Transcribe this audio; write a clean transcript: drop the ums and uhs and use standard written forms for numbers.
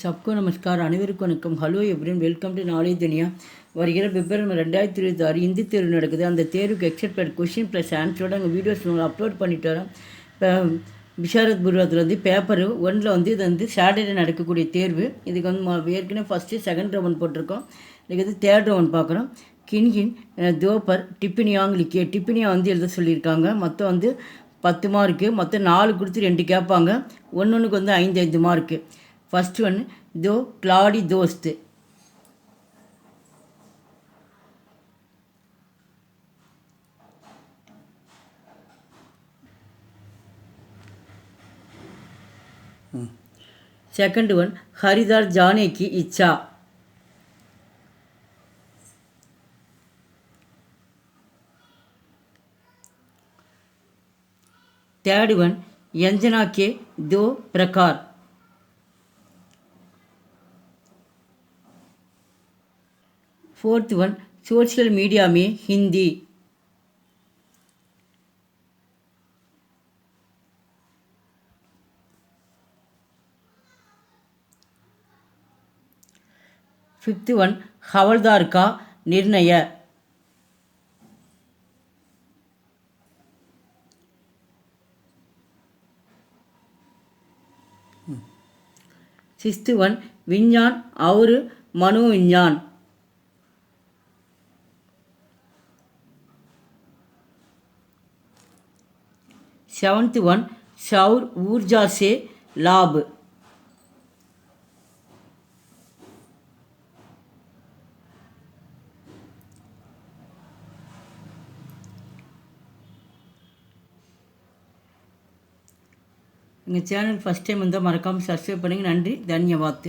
सबको नमस्कार அனைவருக்கும் வணக்கம். Hello everyone, welcome to knowledge Duniya. வருகிற பிப்ரவரி 2026 ஹிந்தி தேர்வு நடக்குது. அந்த தேர்வுக்கு எக்ஸப்ட் கொஷின் ப்ளஸ் ஆன்சரோட அங்கே வீடியோஸ் அப்லோட் பண்ணிட்டு வரோம். இப்போ விஷாரத் பூர்வத்தில் வந்து பேப்பர் 1 வந்து இது வந்து சாட்டர்டே நடக்கக்கூடிய தேர்வு. இதுக்கு வந்து ஏற்கனவே ஃபஸ்ட்டு செகண்ட் ரவுண்ட் போட்டிருக்கோம். இதுக்கு வந்து தேர்ட் ரவுண்ட் பார்க்குறோம். கின்கின் தோப்பர் டிப்பினியாங் லிக்கிய டிப்பினியா வந்து எழுத சொல்லியிருக்காங்க. மொத்தம் வந்து 10 மார்க்கு, மொத்தம் 4 கொடுத்து 2 கேட்பாங்க. ஒன்றுக்கு வந்து 5 மார்க்கு. फर्स्ट वन दो क्लाडी दोस्त सेकंड वन हरिदार जाने की इच्छा थर्ड वन यंजना के 2 प्रकार फोर्थ वन सोशल मीडिया में हिंदी फिफ्थ वन हवलदार का निर्णय सिक्स्थ वन विज्ञान और मनोविज्ञान सेवंथ वन सौर ऊर्जा से लाभ எங்கள் சேனல் ஃபஸ்ட் டைம் வந்தால் மறக்காமல் சப்ஸ்கிரைப் பண்ணுங்கள். நன்றி, தன்யவாத்.